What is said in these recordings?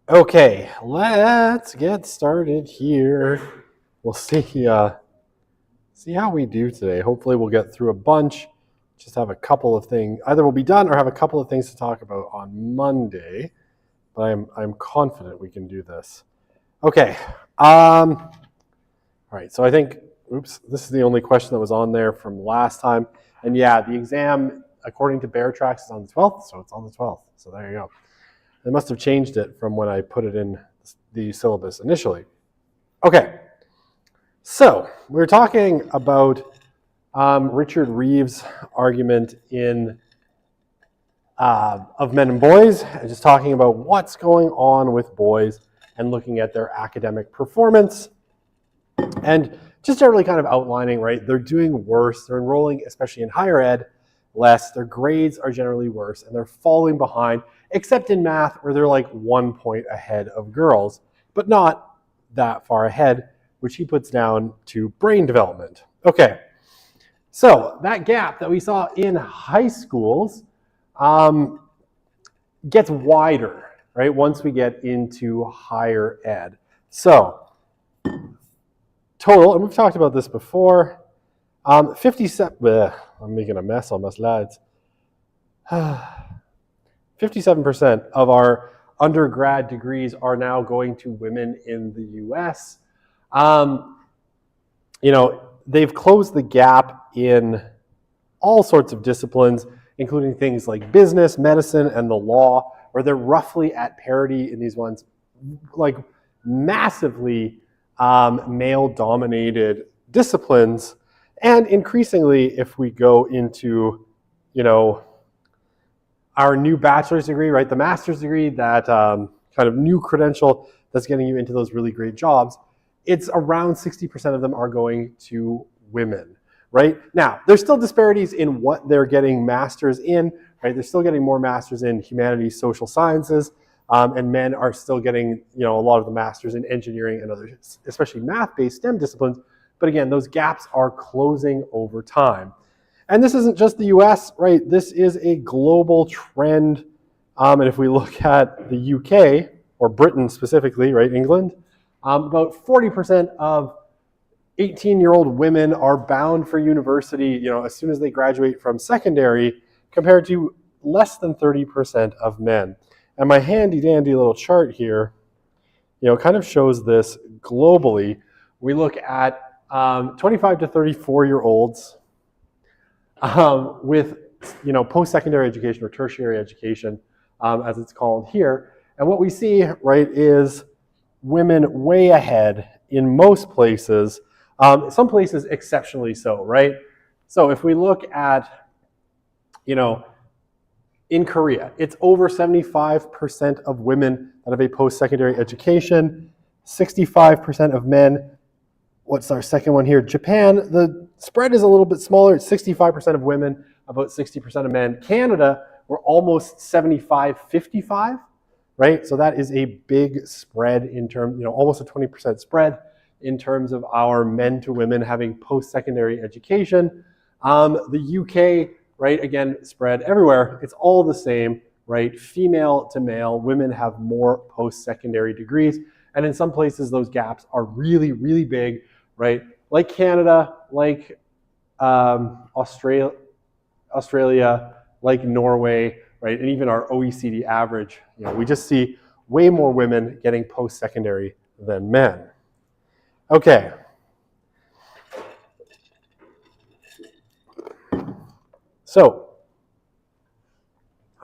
Okay, let's get started here. We'll see how we do today. Hopefully we'll get through a bunch. Just have a couple of things. Either we'll be done or have a couple of things to talk about on Monday. But I'm confident we can do this. Okay. All right, so I think, this is the only question that was on there from last time. And yeah, the exam, according to Bear Tracks, is on the 12th, so it's on the 12th. So there you go. They must have changed it from when I put it in the syllabus initially. Okay, so we're talking about Richard Reeves' argument in of men and boys, and just talking about what's going on with boys and looking at their academic performance, and just generally kind of outlining, right, they're doing worse, they're enrolling, especially in higher ed, less, their grades are generally worse, and they're falling behind, except in math, where they're like 1 point ahead of girls, but not that far ahead, which he puts down to brain development. Okay, so that gap that we saw in high schools gets wider, right, once we get into higher ed. So, total, and we've talked about this before, 57, I'm making a mess on us, lads. 57% of our undergrad degrees are now going to women in the US. They've closed the gap in all sorts of disciplines, including things like business, medicine, and the law, where they're roughly at parity in these ones, like massively male-dominated disciplines. And increasingly, if we go into, our new bachelor's degree, right, the master's degree, that kind of new credential that's getting you into those really great jobs, it's around 60% of them are going to women, right? Now, there's still disparities in what they're getting masters in, right? They're still getting more masters in humanities, social sciences, and men are still getting, a lot of the masters in engineering and other, especially math-based STEM disciplines. But again, those gaps are closing over time. And this isn't just the US, right? This is a global trend. And if we look at the UK, or Britain specifically, right, England, about 40% of 18-year-old women are bound for university, as soon as they graduate from secondary, compared to less than 30% of men. And my handy-dandy little chart here, kind of shows this globally. We look at 25 to 34-year-olds with, post-secondary education or tertiary education, as it's called here. And what we see, right, is women way ahead in most places, some places exceptionally so, right? So if we look at, in Korea, it's over 75% of women that have a post-secondary education, 65% of men. What's our second one here? Japan, the spread is a little bit smaller. It's 65% of women, about 60% of men. Canada, we're almost 75-55, right? So that is a big spread in terms, almost a 20% spread in terms of our men to women having post-secondary education. The UK, right, again, spread everywhere. It's all the same, right? Female to male, women have more post-secondary degrees. And in some places, those gaps are really, really big, right? Like Canada, like Australia, like Norway, right? And even our OECD average, we just see way more women getting post-secondary than men. Okay. So,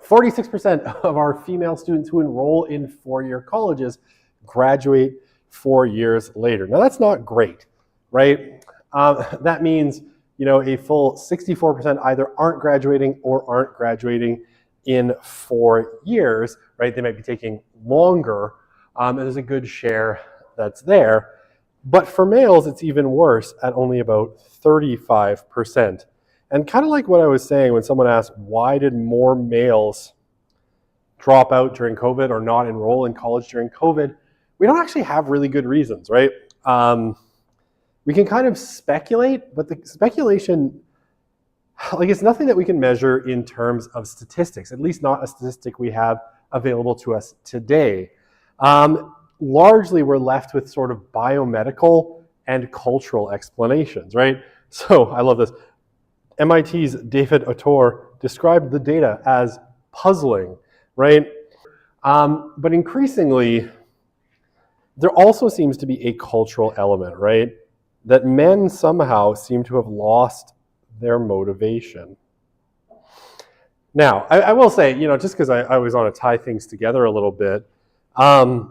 46% of our female students who enroll in four-year colleges graduate 4 years later. Now, that's not great, right? That means, a full 64% either aren't graduating or aren't graduating in 4 years, right? right? They might be taking longer, and there's a good share that's there. But for males, it's even worse at only about 35%. And kind of like what I was saying when someone asked, why did more males drop out during COVID or not enroll in college during COVID? We don't actually have really good reasons, right? We can kind of speculate, but the speculation, like, it's nothing that we can measure in terms of statistics, at least not a statistic we have available to us today. Largely, we're left with sort of biomedical and cultural explanations, right? So I love this. MIT's David Autor described the data as puzzling, right? But increasingly, there also seems to be a cultural element, right? That men somehow seem to have lost their motivation. Now, I will say, just because I always want to tie things together a little bit, when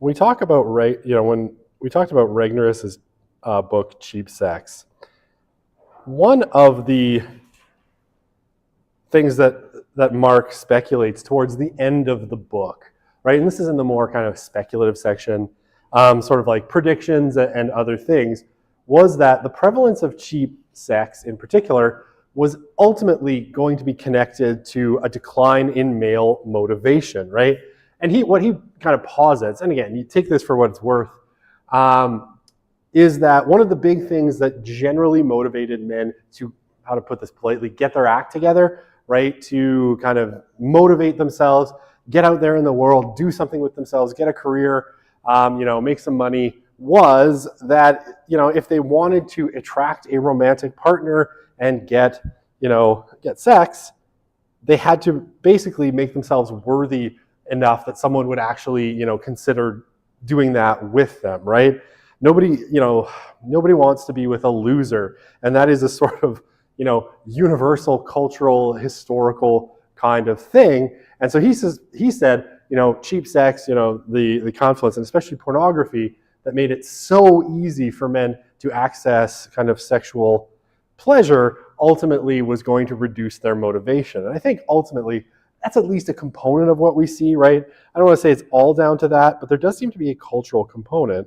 we talk about, when we talked about Regnerus's book, Cheap Sex, one of the things that Mark speculates towards the end of the book, right, and this is in the more kind of speculative section, sort of like predictions and other things, was that the prevalence of cheap sex in particular was ultimately going to be connected to a decline in male motivation, right? And what he kind of posits, and again, you take this for what it's worth, is that one of the big things that generally motivated men to, how to put this politely, get their act together, right, to kind of motivate themselves, get out there in the world, do something with themselves, get a career, make some money, was that, if they wanted to attract a romantic partner and get sex, they had to basically make themselves worthy enough that someone would actually, consider doing that with them, right? Nobody wants to be with a loser, and that is a sort of, universal cultural, historical kind of thing. And so he said, cheap sex, the confluence, and especially pornography, that made it so easy for men to access kind of sexual pleasure, ultimately was going to reduce their motivation. And I think ultimately that's at least a component of what we see, right? I don't want to say it's all down to that, but there does seem to be a cultural component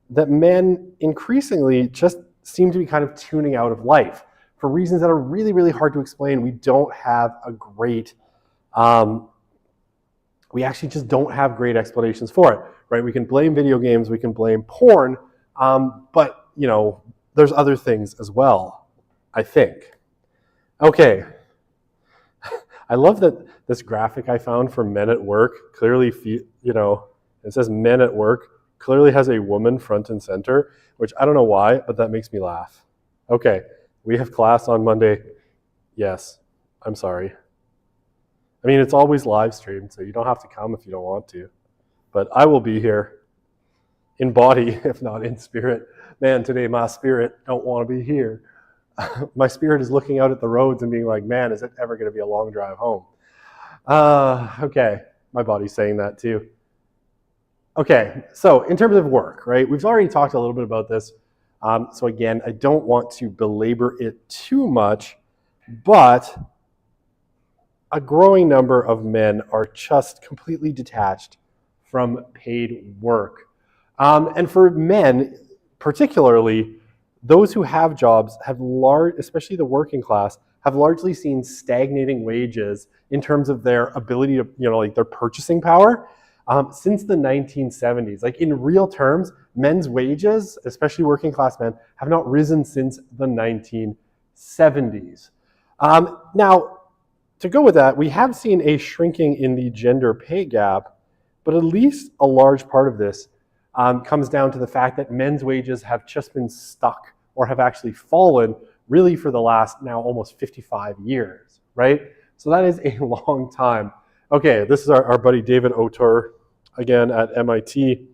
that men increasingly just seem to be kind of tuning out of life for reasons that are really, really hard to explain. We don't have a great, we actually just don't have great explanations for it, right? We can blame video games, we can blame porn, but, there's other things as well, I think. Okay. I love that this graphic I found for men at work clearly, it says men at work, clearly has a woman front and center, which I don't know why, but that makes me laugh. Okay, we have class on Monday. Yes, I'm sorry. I mean, it's always live streamed, so you don't have to come if you don't want to. But I will be here in body, if not in spirit. Man, today my spirit don't want to be here. My spirit is looking out at the roads and being like, man, is it ever going to be a long drive home? Okay, my body's saying that too. Okay, so in terms of work, right, we've already talked a little bit about this. So again, I don't want to belabor it too much, but a growing number of men are just completely detached from paid work. And for men, particularly, those who have jobs have especially the working class, have largely seen stagnating wages in terms of their ability to, like their purchasing power since the 1970s. Like in real terms, men's wages, especially working class men, have not risen since the 1970s. Now, to go with that, we have seen a shrinking in the gender pay gap, but at least a large part of this comes down to the fact that men's wages have just been stuck or have actually fallen really for the last now almost 55 years, right? So that is a long time. Okay, this is our buddy David Autor, again at MIT.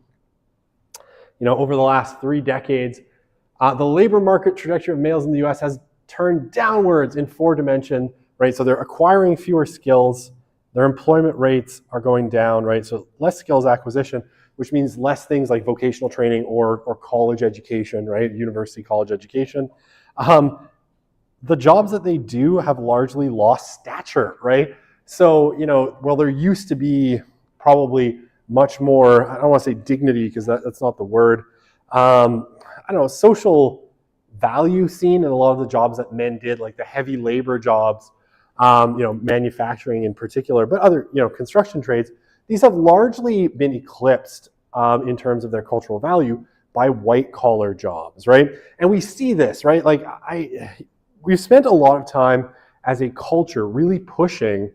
Over the last 3 decades, the labor market trajectory of males in the US has turned downwards in 4 dimensions, right? So they're acquiring fewer skills, their employment rates are going down, right? So less skills acquisition, which means less things like vocational training or college education, right? University college education. the jobs that they do have largely lost stature, right? So, while there used to be probably much more, I don't want to say dignity because that's not the word, I don't know, social value seen in a lot of the jobs that men did, like the heavy labor jobs, manufacturing in particular, but other, construction trades, these have largely been eclipsed in terms of their cultural value by white collar jobs, right? And we see this, right? Like we've spent a lot of time as a culture really pushing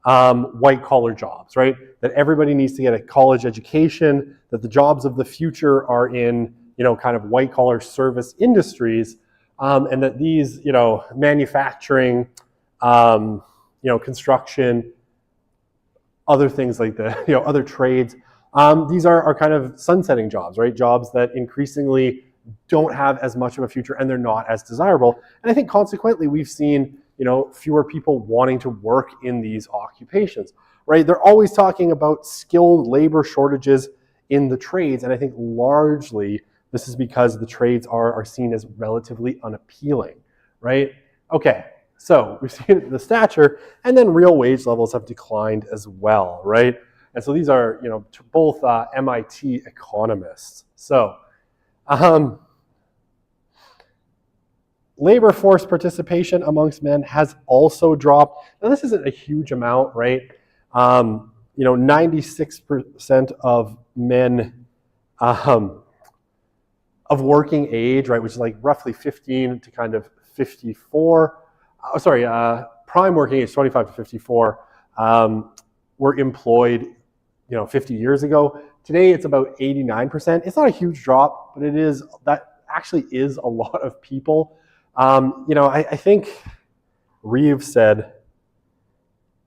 white collar jobs, right? That everybody needs to get a college education, that the jobs of the future are in, kind of white collar service industries, and that these, manufacturing, construction, other things like the, other trades, these are kind of sunsetting jobs, right? Jobs that increasingly don't have as much of a future and they're not as desirable. And I think consequently we've seen, fewer people wanting to work in these occupations, right? They're always talking about skilled labor shortages in the trades. And I think largely this is because the trades are seen as relatively unappealing, right? Okay, so we've seen the stature, and then real wage levels have declined as well, right? And so these are, both MIT economists. So, labor force participation amongst men has also dropped. Now, this isn't a huge amount, right? 96% of men of working age, right, which is like roughly 15 to kind of 54. Prime working age, 25 to 54, were employed, 50 years ago. Today, it's about 89%. It's not a huge drop, but that actually is a lot of people. I think Reeve said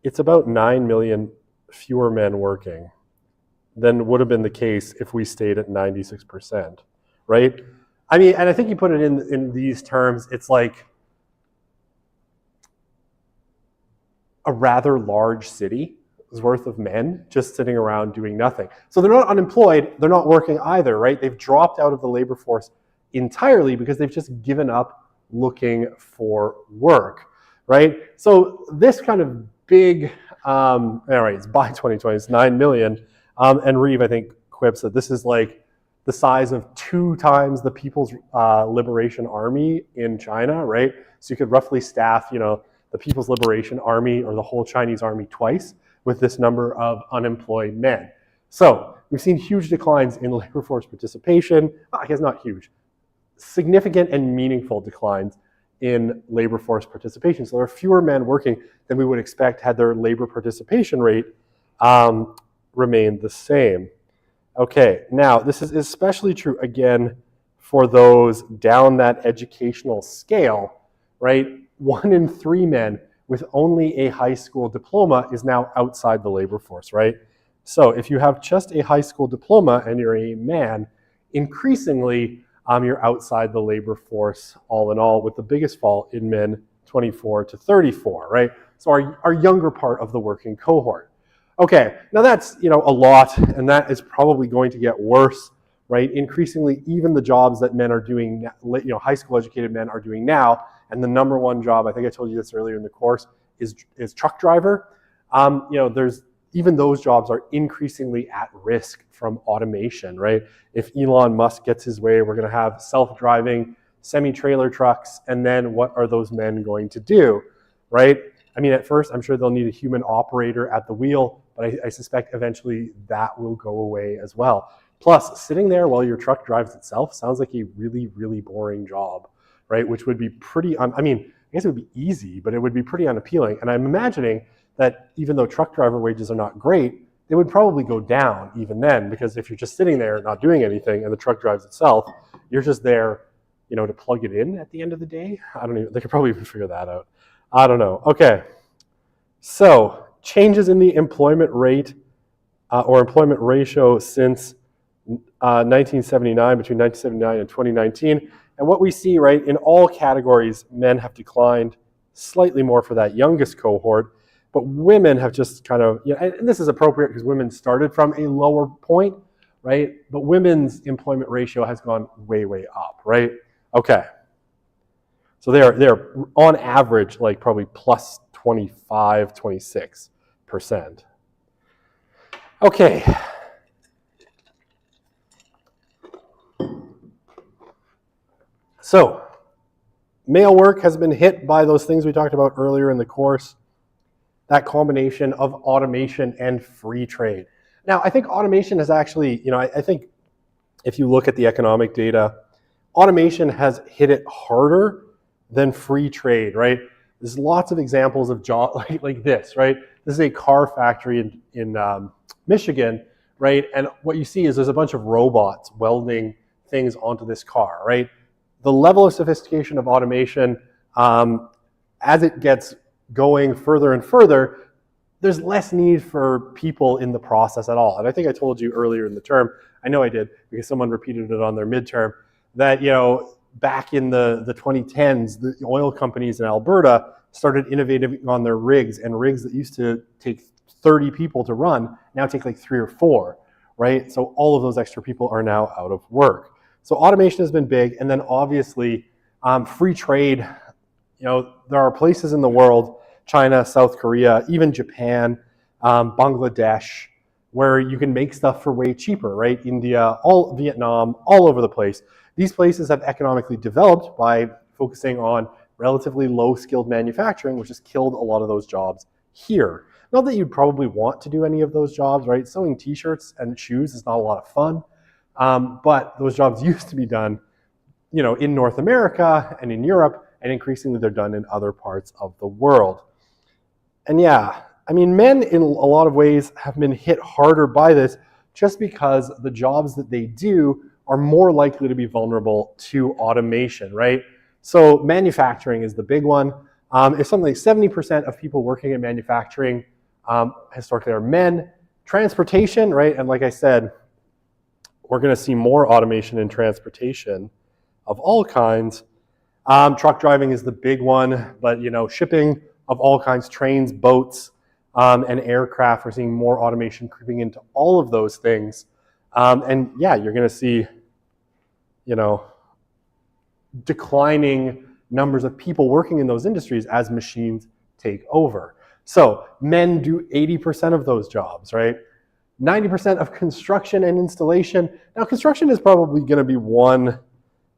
it's about 9 million fewer men working than would have been the case if we stayed at 96%, right? I mean, and I think you put it in these terms, it's like a rather large city's worth of men just sitting around doing nothing. So they're not unemployed, they're not working either, right? They've dropped out of the labor force entirely because they've just given up looking for work, right? So this kind of big, all right, it's by 2020, it's 9 million. And Reeve, I think, quips that this is like the size of 2 times the People's Liberation Army in China, right? So you could roughly staff, the People's Liberation Army or the whole Chinese army twice with this number of unemployed men. So we've seen huge declines in labor force participation. I guess not huge, significant and meaningful declines in labor force participation. So there are fewer men working than we would expect had their labor participation rate remained the same. Okay, now this is especially true again for those down that educational scale, right? 1 in 3 men with only a high school diploma is now outside the labor force, right? So if you have just a high school diploma and you're a man, increasingly you're outside the labor force all in all, with the biggest fall in men 24 to 34, right? So our younger part of the working cohort. Okay, now that's, a lot, and that is probably going to get worse, right? Increasingly, even the jobs that men are doing, high school educated men are doing now, and the number one job, I think I told you this earlier in the course, is truck driver. Even those jobs are increasingly at risk from automation, right? If Elon Musk gets his way, we're going to have self-driving semi-trailer trucks, and then what are those men going to do, right? I mean, at first, I'm sure they'll need a human operator at the wheel, but I suspect eventually that will go away as well. Plus, sitting there while your truck drives itself sounds like a really, really boring job, right? Which would be pretty, I guess it would be easy, but it would be pretty unappealing. And I'm imagining that even though truck driver wages are not great, they would probably go down even then, because if you're just sitting there not doing anything and the truck drives itself, you're just there, to plug it in at the end of the day. They could probably even figure that out. I don't know. Okay. So changes in the employment rate or employment ratio since 1979, between 1979 and 2019. And what we see, right, in all categories, men have declined slightly more for that youngest cohort, but women have just kind of, and this is appropriate because women started from a lower point, right? But women's employment ratio has gone way, way up, right? Okay. So they're on average like probably plus 25, 26%. Okay. So male work has been hit by those things we talked about earlier in the course, that combination of automation and free trade. Now, I think automation has actually, I think if you look at the economic data, automation has hit it harder than free trade, right? There's lots of examples of jobs like this, right? This is a car factory in Michigan, right? And what you see is there's a bunch of robots welding things onto this car, right? The level of sophistication of automation, as it gets going further and further, there's less need for people in the process at all. And I think I told you earlier in the term, I know I did because someone repeated it on their midterm, that back in the 2010s, the oil companies in Alberta started innovating on their rigs, and rigs that used to take 30 people to run now take like 3 or 4, right? So all of those extra people are now out of work. So automation has been big, and then obviously free trade. There are places in the world, China, South Korea, even Japan, Bangladesh, where you can make stuff for way cheaper, right? India, Vietnam, all over the place. These places have economically developed by focusing on relatively low-skilled manufacturing, which has killed a lot of those jobs here. Not that you'd probably want to do any of those jobs, right? Sewing t-shirts and shoes is not a lot of fun, but those jobs used to be done, in North America and in Europe, and increasingly they're done in other parts of the world. And yeah, I mean, men in a lot of ways have been hit harder by this just because the jobs that they do are more likely to be vulnerable to automation, right? So manufacturing is the big one. It's something like 70% of people working in manufacturing historically are men. Transportation, right? And like I said, we're going to see more automation in transportation of all kinds. Truck driving is the big one, but shipping of all kinds, trains, boats, and aircraft, we're seeing more automation creeping into all of those things. And yeah, you're going to see, declining numbers of people working in those industries as machines take over. So men do 80% of those jobs, right? 90% of construction and installation. Now, construction is probably going to be one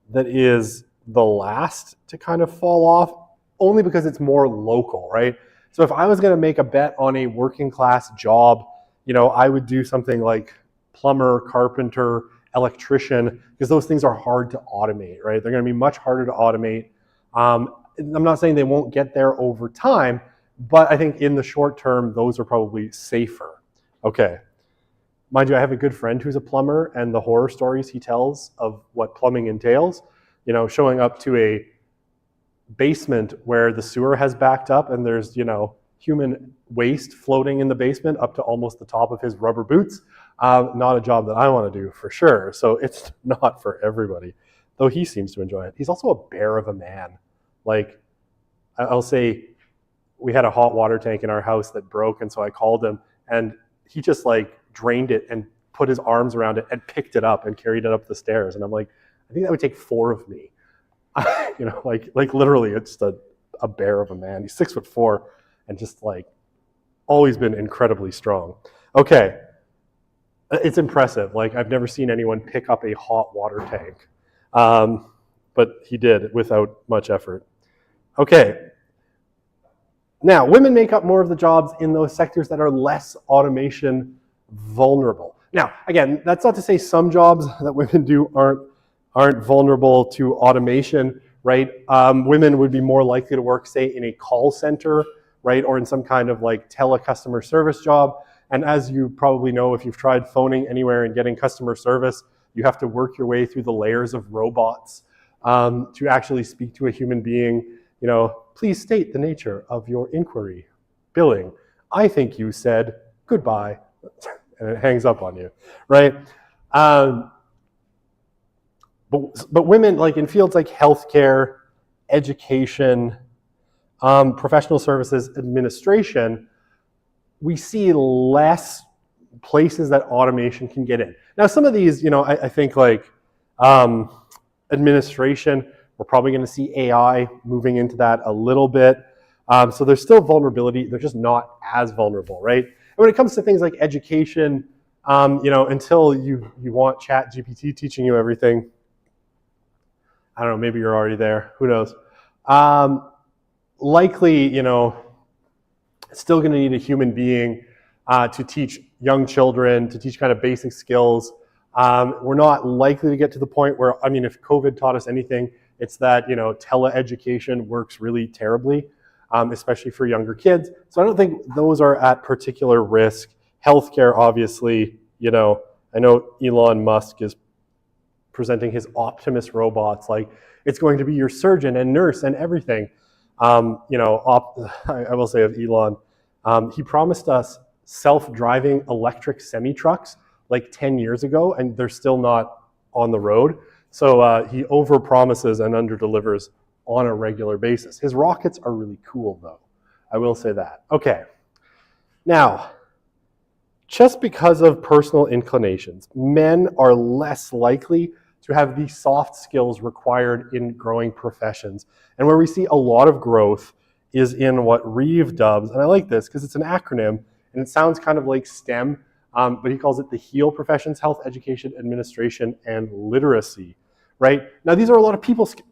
that is the last to kind of fall off, only because it's more local, right? So if I was going to make a bet on a working class job, I would do something like plumber, carpenter, electrician, because those things are hard to automate, right? They're going to be much harder to automate. I'm not saying they won't get there over time, but I think in the short term, those are probably safer. Okay. Mind you, I have a good friend who's a plumber, and the horror stories he tells of what plumbing entails, showing up to a basement where the sewer has backed up and there's, human waste floating in the basement up to almost the top of his rubber boots. Not a job that I want to do for sure. So it's not for everybody, though he seems to enjoy it. He's also a bear of a man. Like, I'll say we had a hot water tank in our house that broke, and so I called him, and he just drained it and put his arms around it and picked it up and carried it up the stairs. And I'm like, I think that would take 4 of me. Like literally, it's a bear of a man. He's 6'4" and just always been incredibly strong. Okay, it's impressive. I've never seen anyone pick up a hot water tank, but he did without much effort. Okay. Now, women make up more of the jobs in those sectors that are less automation vulnerable. Now, again, that's not to say some jobs that women do aren't vulnerable to automation, right? Women would be more likely to work, say, in a call center, right? Or in some kind of tele-customer service job. And as you probably know, if you've tried phoning anywhere and getting customer service, you have to work your way through the layers of robots to actually speak to a human being. Please state the nature of your inquiry. Billing. I think you said goodbye. And it hangs up on you, right? But women, in fields like healthcare, education, professional services, administration, we see less places that automation can get in. Now, some of these, I think administration We're probably going to see AI moving into that a little bit. So there's still vulnerability. They're just not as vulnerable, right? And when it comes to things like education, until you want ChatGPT teaching you everything, I don't know, maybe you're already there. Who knows? Likely, still going to need a human being to teach young children, to teach kind of basic skills. We're not likely to get to the point where, if COVID taught us anything, it's that, teleeducation works really terribly, especially for younger kids. So I don't think those are at particular risk. Healthcare, obviously, I know Elon Musk is presenting his Optimus robots like it's going to be your surgeon and nurse and everything. I will say of Elon, he promised us self-driving electric semi-trucks like 10 years ago, and they're still not on the road. So he over-promises and under-delivers on a regular basis. His rockets are really cool, though. I will say that. Okay. Now, just because of personal inclinations, men are less likely to have the soft skills required in growing professions. And where we see a lot of growth is in what Reeve dubs, and I like this because it's an acronym, and it sounds kind of like STEM, but he calls it the HEAL professions: health, education, administration, and literacy, right? Now, these are a lot of people skills.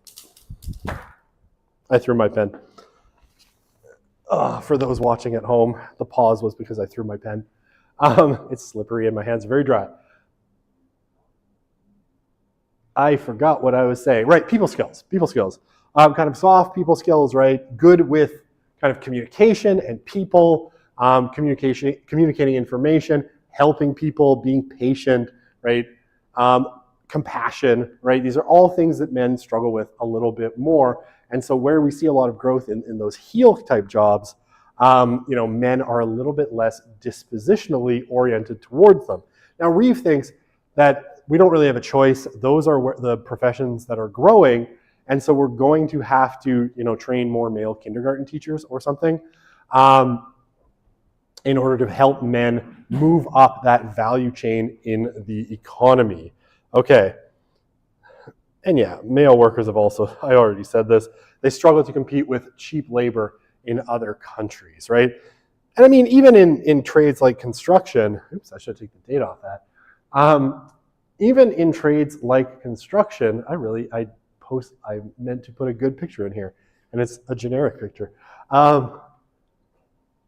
I threw my pen. For those watching at home, the pause was because I threw my pen. It's slippery and my hands are very dry. I forgot what I was saying. Right, people skills. Kind of soft people skills, right? Good with kind of communication and people, communicating information, helping people, being patient, right? Compassion, right? These are all things that men struggle with a little bit more. And so where we see a lot of growth in those HEAL type jobs, men are a little bit less dispositionally oriented towards them. Now, Reeve thinks that we don't really have a choice. Those are the professions that are growing. And so we're going to have to, train more male kindergarten teachers or something in order to help men move up that value chain in the economy. Okay. And yeah, male workers have also, I already said this, they struggle to compete with cheap labor in other countries, right? And even in trades like construction, oops, I should take the date off that. Even in trades like construction, I meant to put a good picture in here, and it's a generic picture.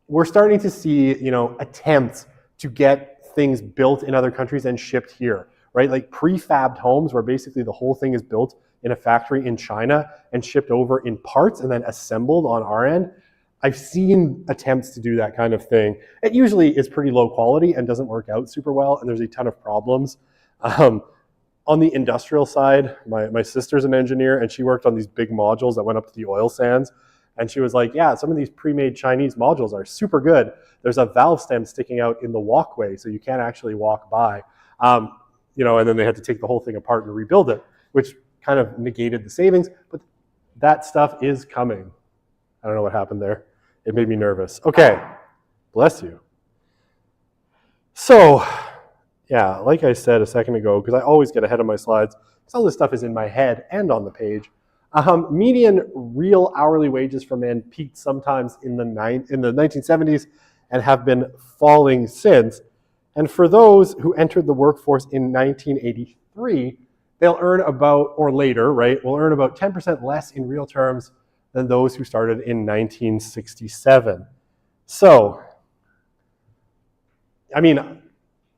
We're starting to see, attempts to get things built in other countries and shipped here, right? Like prefabbed homes where basically the whole thing is built in a factory in China and shipped over in parts and then assembled on our end. I've seen attempts to do that kind of thing. It usually is pretty low quality and doesn't work out super well, and there's a ton of problems. On the industrial side, my sister's an engineer, and she worked on these big modules that went up to the oil sands. And she was like, yeah, some of these pre-made Chinese modules are super good. There's a valve stem sticking out in the walkway, so you can't actually walk by. And then they had to take the whole thing apart and rebuild it, which kind of negated the savings. But that stuff is coming. I don't know what happened there. It made me nervous. Okay, bless you. So, yeah, like I said a second ago, because I always get ahead of my slides, because all this stuff is in my head and on the page. Median real hourly wages for men peaked sometimes in the 1970s and have been falling since. And for those who entered the workforce in 1983, they'll earn about, or later, right, will earn about 10% less in real terms than those who started in 1967. So,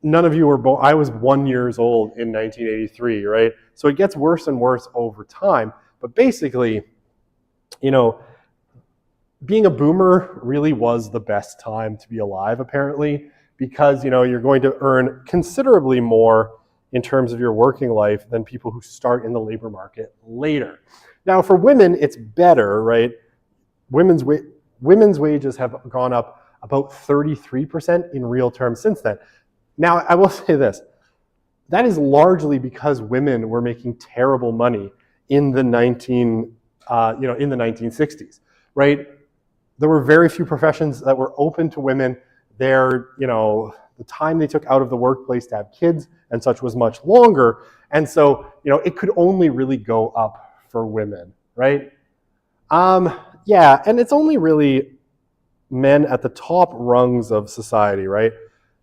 none of you were born. I was 1 year old in 1983, right? So it gets worse and worse over time. But basically, being a boomer really was the best time to be alive, apparently, because, you're going to earn considerably more in terms of your working life than people who start in the labor market later. Now, for women, it's better, right? Women's wages have gone up about 33% in real terms since then. Now, I will say this. That is largely because women were making terrible money in the 1960s, right? There were very few professions that were open to women. The time they took out of the workplace to have kids and such was much longer. And so, it could only really go up for women, right? Yeah, and it's only really men at the top rungs of society, right?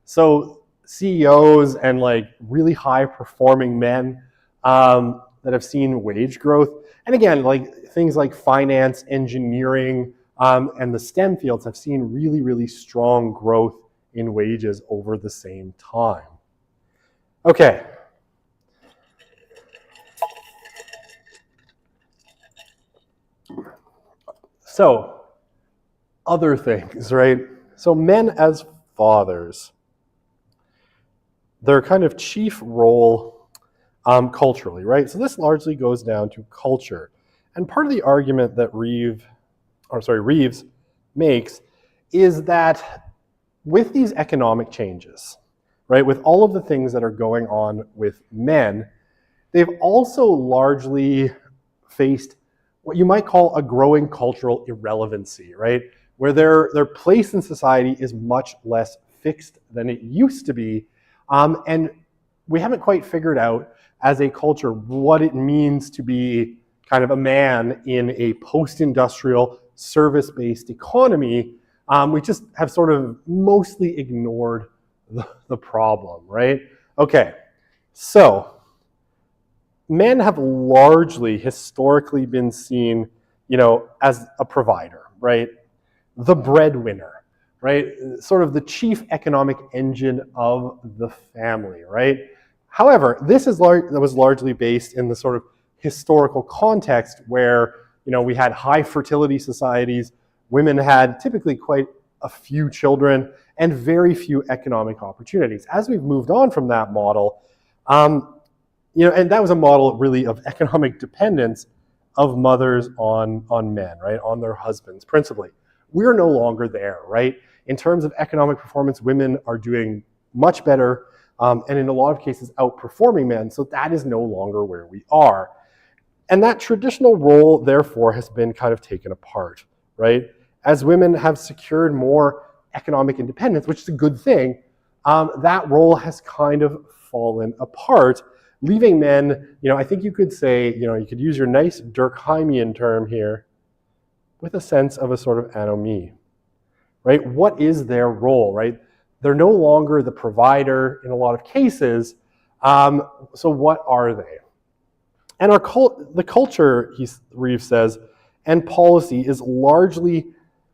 So CEOs and like really high performing men that have seen wage growth. And again, like things like finance, engineering, and the STEM fields have seen really, really strong growth in wages over the same time. Okay. So, other things, right? So men as fathers, their kind of chief role culturally, right? So this largely goes down to culture. And part of the argument that Reeves makes is that with these economic changes, right, with all of the things that are going on with men, they've also largely faced what you might call a growing cultural irrelevancy, right? Where their place in society is much less fixed than it used to be. And we haven't quite figured out as a culture what it means to be kind of a man in a post-industrial service-based economy. We just have sort of mostly ignored the problem, right? Okay, so men have largely historically been seen, as a provider, right? The breadwinner, right? Sort of the chief economic engine of the family, right? However, this was largely based in the sort of historical context where, we had high fertility societies, women had typically quite a few children and very few economic opportunities. As we've moved on from that model, and that was a model really of economic dependence of mothers on men, right? On their husbands, principally. We're no longer there, right? In terms of economic performance, women are doing much better, and in a lot of cases outperforming men, so that is no longer where we are. And that traditional role, therefore, has been kind of taken apart, right? As women have secured more economic independence, which is a good thing, that role has kind of fallen apart, leaving men, I think you could say, you could use your nice Durkheimian term here, with a sense of a sort of anomie, right? What is their role, right? They're no longer the provider in a lot of cases, so what are they? And the culture, Reeves says, and policy is largely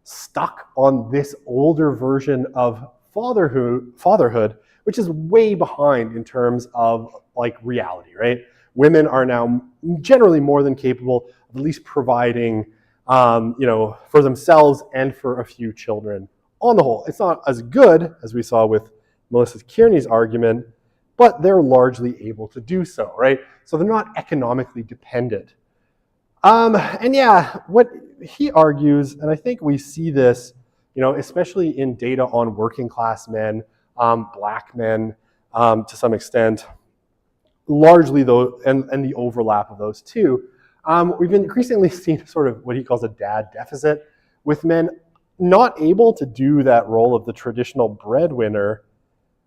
stuck on this older version of fatherhood, which is way behind in terms of like reality, right? Women are now generally more than capable of at least providing, for themselves and for a few children. On the whole, it's not as good as we saw with Melissa Kearney's argument, but they're largely able to do so, right? So they're not economically dependent. And yeah, what he argues, and I think we see this, especially in data on working class men, black men, to some extent, largely though, and the overlap of those two, we've increasingly seen sort of what he calls a dad deficit, with men not able to do that role of the traditional breadwinner,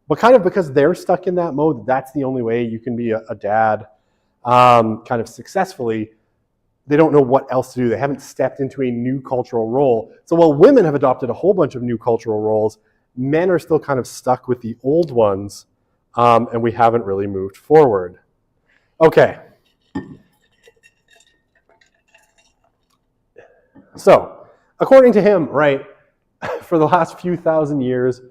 but kind of because they're stuck in that mode, that's the only way you can be a dad kind of successfully. They don't know what else to do. They haven't stepped into a new cultural role. So while women have adopted a whole bunch of new cultural roles, men are still kind of stuck with the old ones, and we haven't really moved forward. Okay. So, according to him, right, for the last few thousand years,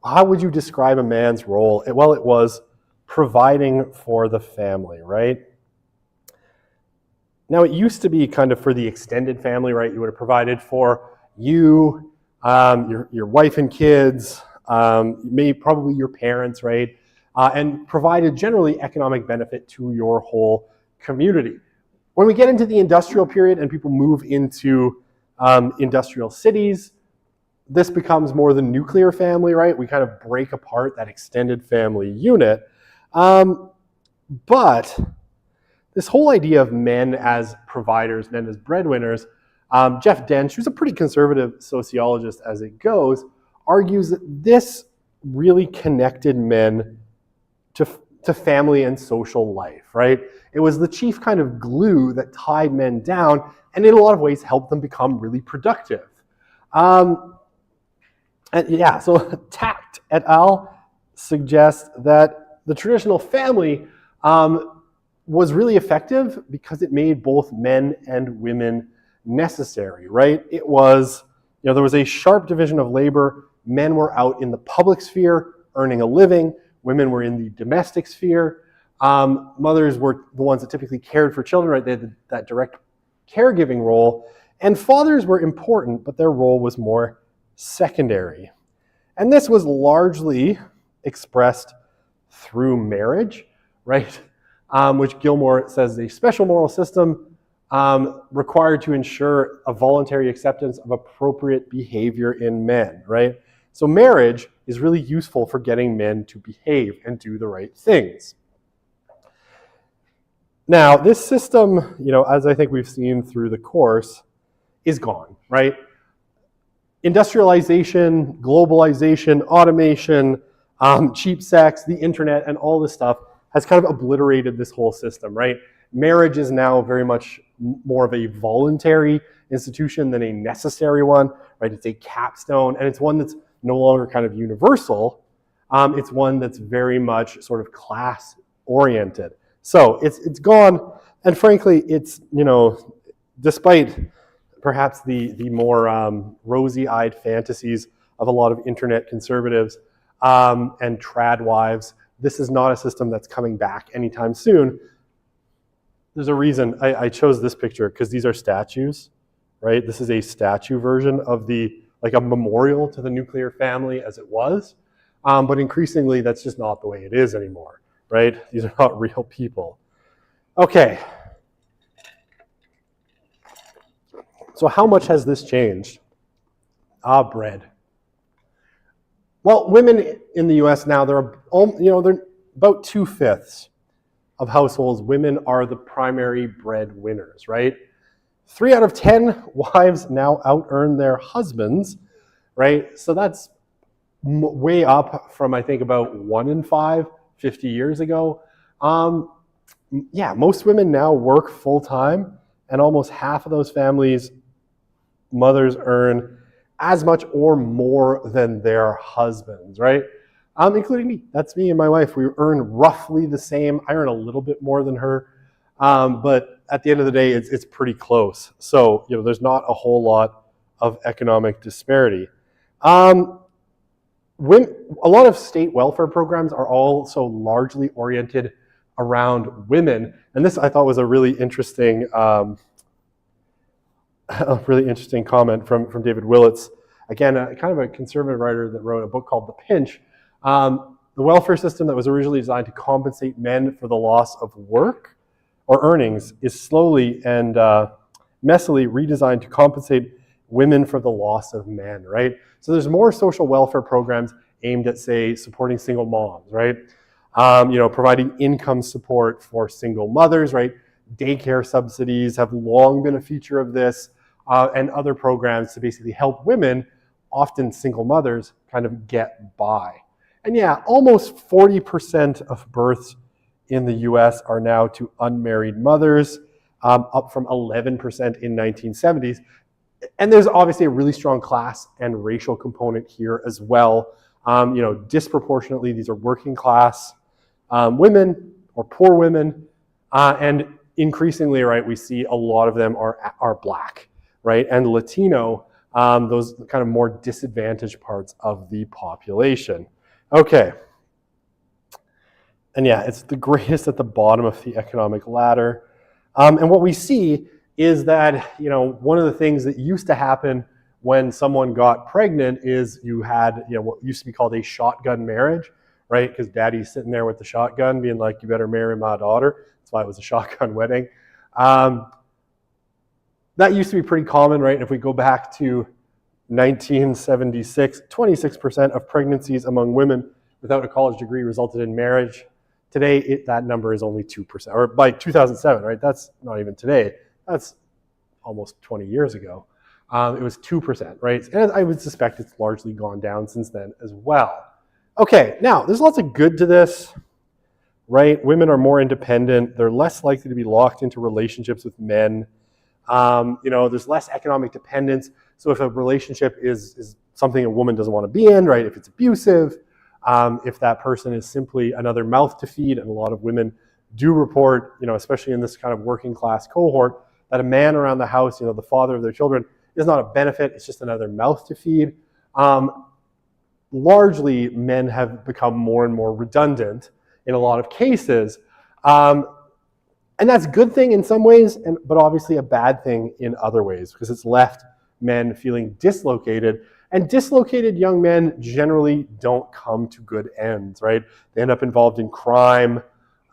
how would you describe a man's role? Well, it was providing for the family, right? Now, it used to be kind of for the extended family, right? You would have provided for you, your wife and kids, probably your parents, right? And provided generally economic benefit to your whole community. When we get into the industrial period and people move into industrial cities, this becomes more the nuclear family, right? We kind of break apart that extended family unit. But this whole idea of men as providers, men as breadwinners, Jeff Dench, who's a pretty conservative sociologist as it goes, argues that this really connected men to to family and social life, right? It was the chief kind of glue that tied men down and in a lot of ways helped them become really productive. So Tact et al. Suggests that the traditional family was really effective because it made both men and women necessary, right? It was, there was a sharp division of labor. Men were out in the public sphere earning a living. Women were in the domestic sphere. Mothers were the ones that typically cared for children, right? They had that direct caregiving role. And fathers were important, but their role was more secondary. And this was largely expressed through marriage, right? Which Gilmore says is a special moral system required to ensure a voluntary acceptance of appropriate behavior in men, right? So marriage is really useful for getting men to behave and do the right things. Now, this system, as I think we've seen through the course, is gone, right? Industrialization, globalization, automation, cheap sex, the internet, and all this stuff has kind of obliterated this whole system, right? Marriage is now very much more of a voluntary institution than a necessary one, right? It's a capstone, and it's one that's no longer kind of universal. It's one that's very much sort of class-oriented. So it's gone, and frankly, it's, despite perhaps the more rosy-eyed fantasies of a lot of internet conservatives, and trad wives, this is not a system that's coming back anytime soon. There's a reason I chose this picture, because these are statues, right? This is a statue version of like a memorial to the nuclear family as it was. But increasingly, that's just not the way it is anymore, right? These are not real people. Okay. So how much has this changed? Bread. Well, women in the U.S. now, they're about 2/5 of households. Women are the primary breadwinners, right? 3 out of 10 wives now out-earn their husbands, right? So that's way up from, I think, about 1 in 5 50 years ago. Most women now work full-time, and almost half of those families' mothers earn as much or more than their husbands, right? Including me. That's me and my wife. We earn roughly the same. I earn a little bit more than her, but at the end of the day, it's pretty close. So, there's not a whole lot of economic disparity. A lot of state welfare programs are also largely oriented around women, and this I thought was a really interesting comment from David Willits. Again, kind of a conservative writer that wrote a book called The Pinch. The welfare system that was originally designed to compensate men for the loss of work or earnings is slowly and messily redesigned to compensate women for the loss of men, right? So there's more social welfare programs aimed at, say, supporting single moms, right? Providing income support for single mothers, right? Daycare subsidies have long been a feature of this, and other programs to basically help women, often single mothers, kind of get by. And almost 40% of births in the US are now to unmarried mothers, up from 11% in 1970s. And there's obviously a really strong class and racial component here as well. Disproportionately, these are working class women or poor women, and increasingly, right, we see a lot of them are Black, right, and Latino, those kind of more disadvantaged parts of the population. Okay. And it's the greatest at the bottom of the economic ladder. And what we see is that, one of the things that used to happen when someone got pregnant is you had, what used to be called a shotgun marriage, right? Because daddy's sitting there with the shotgun being like, you better marry my daughter. That's why it was a shotgun wedding. That used to be pretty common, right? And if we go back to 1976, 26% of pregnancies among women without a college degree resulted in marriage. Today, that number is only 2%, or by 2007, right? That's not even today. That's almost 20 years ago. It was 2%, right? And I would suspect it's largely gone down since then as well. Okay, now, there's lots of good to this, right? Women are more independent. They're less likely to be locked into relationships with men. There's less economic dependence. So if a relationship is something a woman doesn't want to be in, right? If it's abusive, if that person is simply another mouth to feed, and a lot of women do report, especially in this kind of working class cohort, that a man around the house, the father of their children, is not a benefit. It's just another mouth to feed. Largely, men have become more and more redundant in a lot of cases. And that's a good thing in some ways, but obviously a bad thing in other ways, because it's left men feeling dislocated. And dislocated young men generally don't come to good ends, right? They end up involved in crime,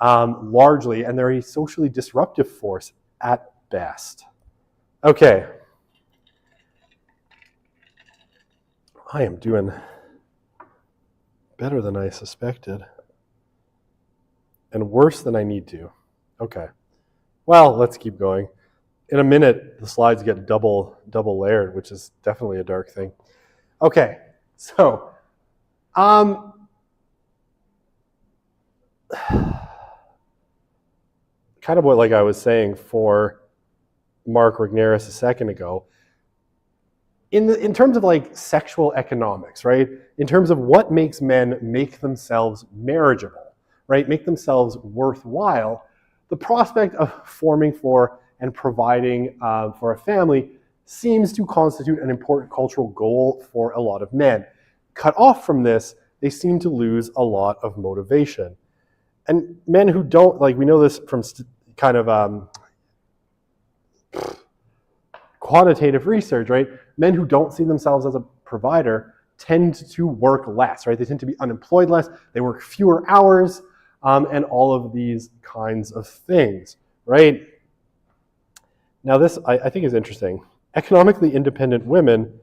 largely, and they're a socially disruptive force at best. Okay. I am doing better than I suspected, and worse than I need to. Okay. Well, let's keep going. In a minute, the slides get double layered, which is definitely a dark thing. Okay, so kind of what, like I was saying for Mark Rigneris a second ago, in terms of like sexual economics, right? In terms of what makes men make themselves marriageable, right? Make themselves worthwhile, the prospect of forming for and providing for a family seems to constitute an important cultural goal for a lot of men. Cut off from this, they seem to lose a lot of motivation. And men who don't, like we know this from kind of quantitative research, right? Men who don't see themselves as a provider tend to work less, right? They tend to be unemployed less, they work fewer hours, and all of these kinds of things, right? Now this, I think, is interesting. Economically independent women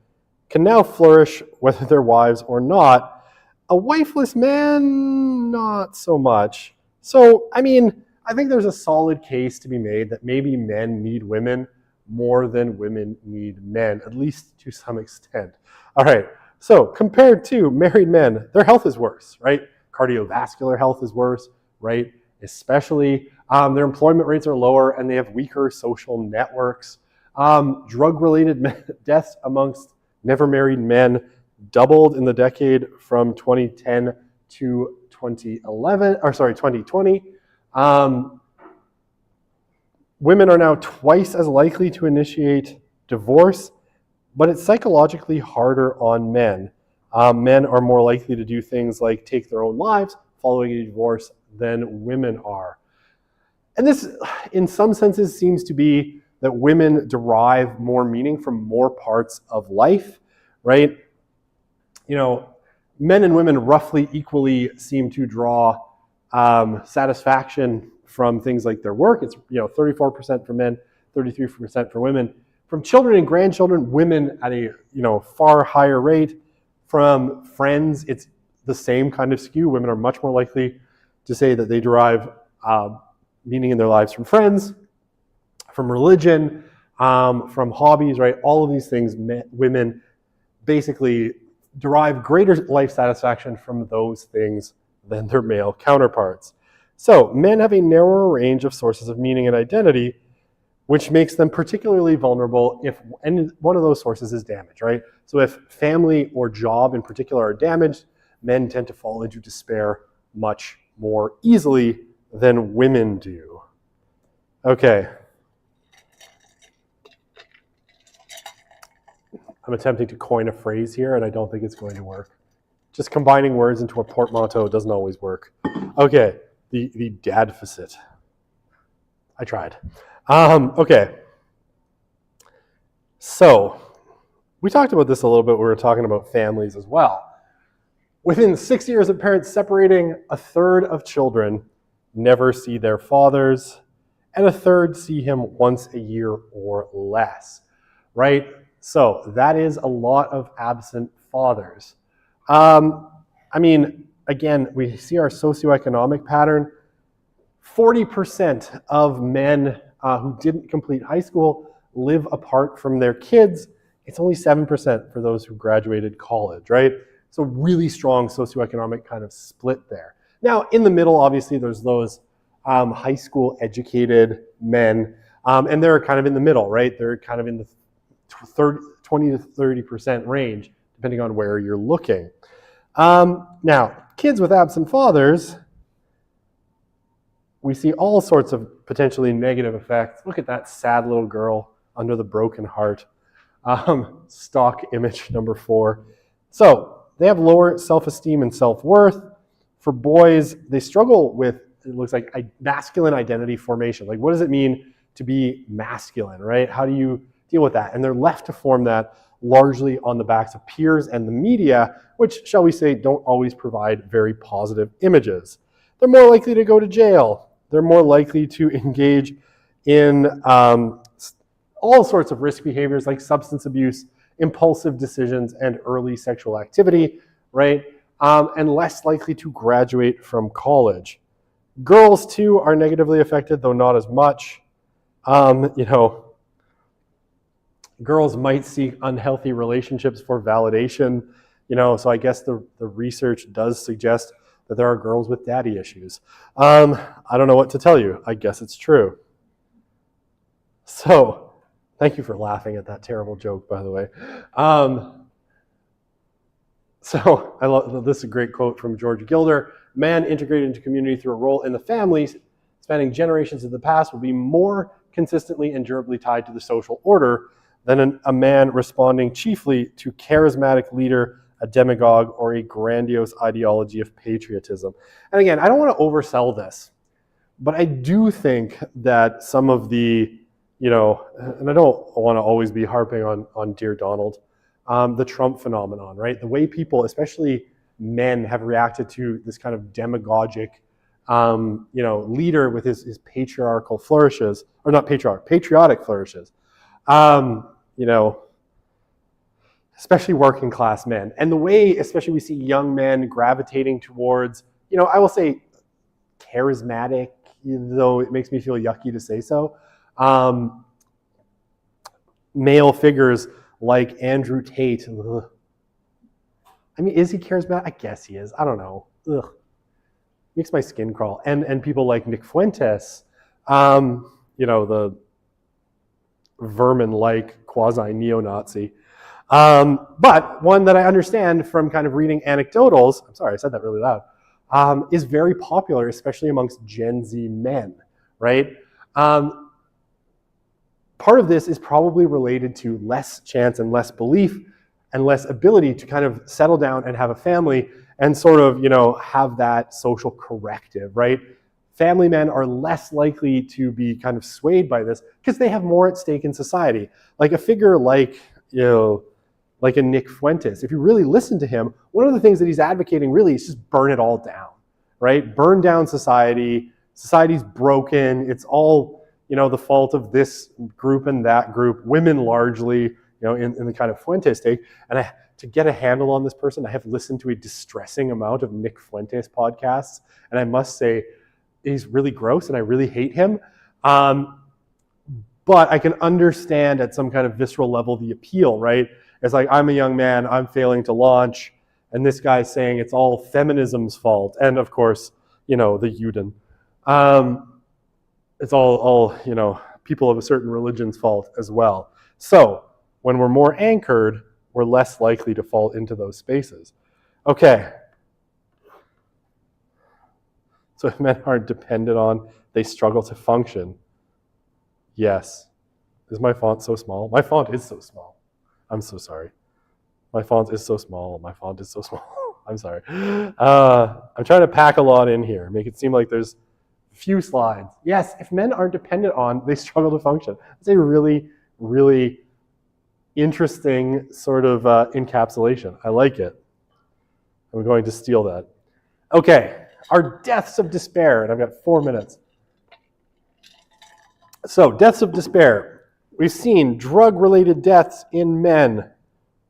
can now flourish whether they're wives or not. A wifeless man, not so much. So, I think there's a solid case to be made that maybe men need women more than women need men, at least to some extent. All right, so compared to married men, their health is worse, right? Cardiovascular health is worse, right? Especially their employment rates are lower and they have weaker social networks. Drug-related deaths amongst never married men doubled in the decade from 2010 to 2020. Women are now twice as likely to initiate divorce, but it's psychologically harder on men. Men are more likely to do things like take their own lives following a divorce than women are. And this, in some senses, seems to be that women derive more meaning from more parts of life, right? Men and women roughly equally seem to draw satisfaction from things like their work. It's 34% for men, 33% for women. From children and grandchildren, women at a far higher rate. From friends, it's the same kind of skew. Women are much more likely to say that they derive meaning in their lives from friends, from religion, from hobbies, right? All of these things, women basically derive greater life satisfaction from those things than their male counterparts. So men have a narrower range of sources of meaning and identity, which makes them particularly vulnerable if one of those sources is damaged, right? So if family or job in particular are damaged, men tend to fall into despair much more easily than women do. Okay. I'm attempting to coin a phrase here, and I don't think it's going to work. Just combining words into a portmanteau doesn't always work. Okay, the deficit. I tried. Okay. So, we talked about this a little bit when we were talking about families as well. Within 6 years of parents separating, a third of children never see their fathers, and a third see him once a year or less, right? So that is a lot of absent fathers. Again, we see our socioeconomic pattern. 40% of men who didn't complete high school live apart from their kids. It's only 7% for those who graduated college, right? So really strong socioeconomic kind of split there. Now, in the middle, obviously, there's those high school educated men, and they're kind of in the middle, right? They're kind of in the 20 to 30% range, depending on where you're looking. Now, kids with absent fathers, we see all sorts of potentially negative effects. Look at that sad little girl under the broken heart. Stock image number 4. So they have lower self-esteem and self-worth. For boys, they struggle with, it looks like, masculine identity formation. Like, what does it mean to be masculine, right? How do you deal with that? And they're left to form that largely on the backs of peers and the media, which, shall we say, don't always provide very positive images. They're more likely to go to jail. They're more likely to engage in all sorts of risk behaviors like substance abuse, impulsive decisions, and early sexual activity, right? And less likely to graduate from college. Girls, too, are negatively affected, though not as much. Girls might seek unhealthy relationships for validation, so I guess the research does suggest that there are girls with daddy issues. I don't know what to tell you. I guess it's true. So, thank you for laughing at that terrible joke, by the way. So I love this is a great quote from George Gilder. Man integrated into community through a role in the family spanning generations of the past will be more consistently and durably tied to the social order than a man responding chiefly to charismatic leader, a demagogue, or a grandiose ideology of patriotism. And again, I don't want to oversell this, but I do think that some of the, and I don't want to always be harping on Dear Donald, the Trump phenomenon, right? The way people, especially men, have reacted to this kind of demagogic, leader with his patriarchal flourishes, or not patriotic flourishes, especially working class men. And the way, especially we see young men gravitating towards, I will say charismatic, though it makes me feel yucky to say so, male figures like Andrew Tate. Ugh. I mean, is he charismatic? I guess he is. I don't know. Ugh. Makes my skin crawl. And people like Nick Fuentes, the vermin-like quasi-neo-Nazi. But one that I understand from kind of reading anecdotals, I'm sorry, I said that really loud, is very popular, especially amongst Gen Z men, right? Part of this is probably related to less chance and less belief and less ability to kind of settle down and have a family and sort of, have that social corrective, right? Family men are less likely to be kind of swayed by this because they have more at stake in society. Like a figure like a Nick Fuentes, if you really listen to him, one of the things that he's advocating really is just burn it all down, right? Burn down society. Society's broken. It's all, the fault of this group and that group, women largely, in the kind of Fuentes take. And to get a handle on this person, I have listened to a distressing amount of Nick Fuentes podcasts. And I must say, he's really gross and I really hate him. But I can understand at some kind of visceral level the appeal, right? It's like, I'm a young man, I'm failing to launch, and this guy's saying it's all feminism's fault. And of course, the Uden. It's all people of a certain religion's fault as well. So when we're more anchored, we're less likely to fall into those spaces. Okay. So if men aren't dependent on, they struggle to function. Yes. Is my font so small? My font is so small. I'm so sorry. My font is so small. My font is so small. I'm sorry. I'm trying to pack a lot in here, make it seem like there's few slides. Yes, if men aren't dependent on, they struggle to function. It's a really, really interesting sort of encapsulation. I like it. I'm going to steal that. Okay, our deaths of despair, and I've got 4 minutes. So, deaths of despair. We've seen drug-related deaths in men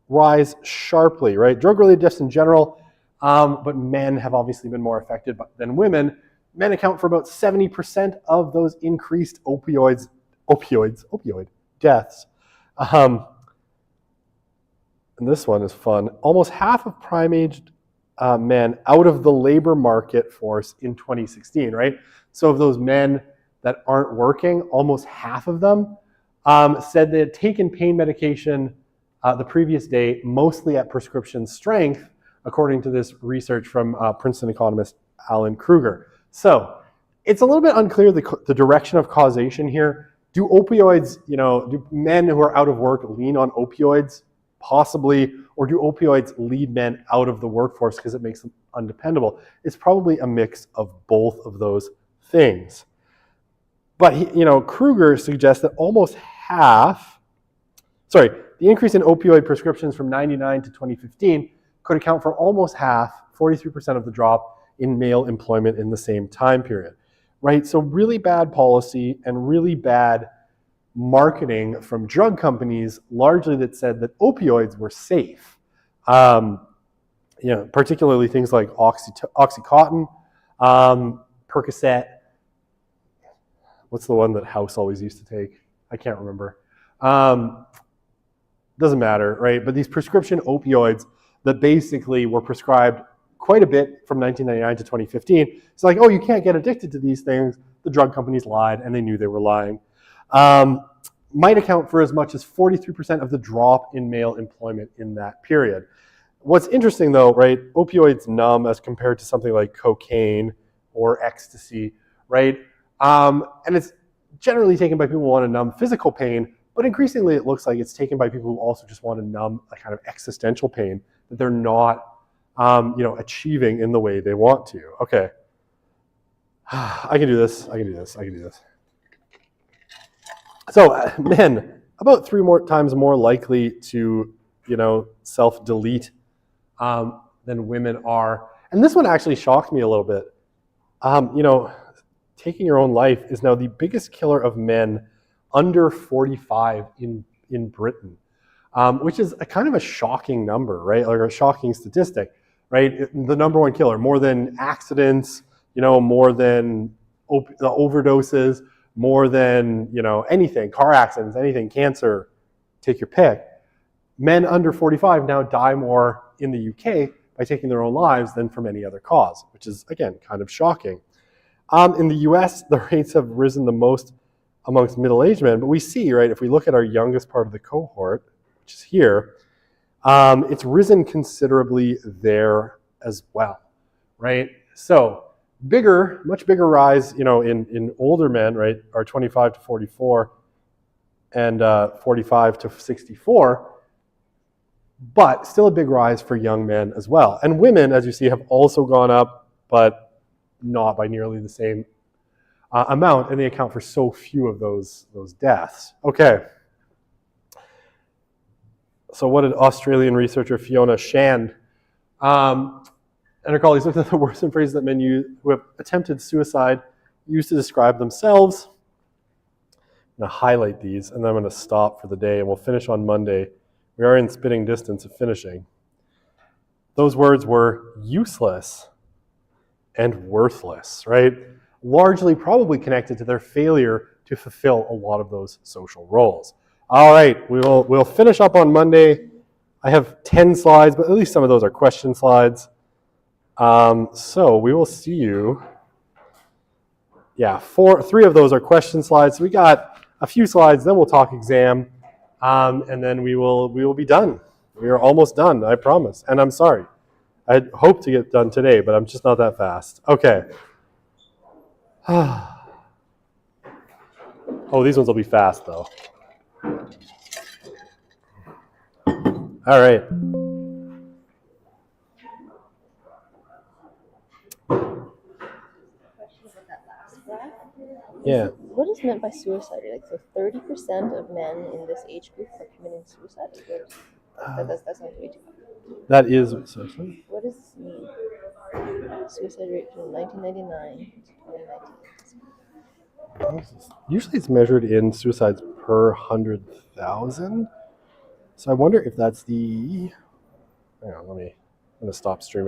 rise sharply, right? Drug-related deaths in general, but men have obviously been more affected than women. Men account for about 70% of those increased opioid deaths. And this one is fun. Almost half of prime-aged men out of the labor market force in 2016, right? So of those men that aren't working, almost half of them said they had taken pain medication the previous day, mostly at prescription strength, according to this research from Princeton economist Alan Kruger. So it's a little bit unclear the direction of causation here. Do opioids, do men who are out of work lean on opioids? Possibly. Or do opioids lead men out of the workforce because it makes them undependable? It's probably a mix of both of those things. But Kruger suggests that the increase in opioid prescriptions from 99 to 2015 could account for almost half, 43% of the drop in male employment in the same time period, right? So really bad policy and really bad marketing from drug companies, largely that said that opioids were safe. Particularly things like Oxycontin, Percocet. What's the one that House always used to take? I can't remember. Doesn't matter, right? But these prescription opioids that basically were prescribed quite a bit from 1999 to 2015. It's like, oh, you can't get addicted to these things. The drug companies lied, and they knew they were lying. Might account for as much as 43% of the drop in male employment in that period. What's interesting though, right, opioids numb as compared to something like cocaine or ecstasy, right? And it's generally taken by people who want to numb physical pain, but increasingly it looks like it's taken by people who also just want to numb a kind of existential pain that they're not achieving in the way they want to. Okay. I can do this. So men, about 3 more times more likely to, self-delete than women are. And this one actually shocked me a little bit. Taking your own life is now the biggest killer of men under 45 in Britain, which is a kind of a shocking number, right? Like a shocking statistic, right? The number one killer, more than accidents, more than the overdoses, more than, anything, car accidents, anything, cancer, take your pick. Men under 45 now die more in the UK by taking their own lives than from any other cause, which is, again, kind of shocking. In the US, the rates have risen the most amongst middle-aged men, but we see, right, if we look at our youngest part of the cohort, which is here, it's risen considerably there as well, right? So much bigger rise, in older men, right, are 25 to 44 and 45 to 64, but still a big rise for young men as well. And women, as you see, have also gone up, but not by nearly the same amount, and they account for so few of those deaths. Okay. So what did Australian researcher Fiona Shand and her colleagues looked at the words and phrases that men who have attempted suicide used to describe themselves. I'm going to highlight these, and then I'm going to stop for the day, and we'll finish on Monday. We are in spitting distance of finishing. Those words were useless and worthless, right? Largely probably connected to their failure to fulfill a lot of those social roles. All right, we'll finish up on Monday. I have 10 slides, but at least some of those are question slides. So we will see you. Yeah, 3 of those are question slides. So we got a few slides, then we'll talk exam, and then we will be done. We are almost done, I promise. And I'm sorry. I hope to get done today, but I'm just not that fast. Okay. Oh, these ones will be fast, though. All right. Yeah. What is meant by suicide? Like, so 30% of men in this age group are committing suicide? That's not way too high. That is suicide. What does this mean? Suicide rate from 1999 to 2019. Usually it's measured in suicides per 100,000. So I wonder if that's the... Hang on, I'm going to stop streaming.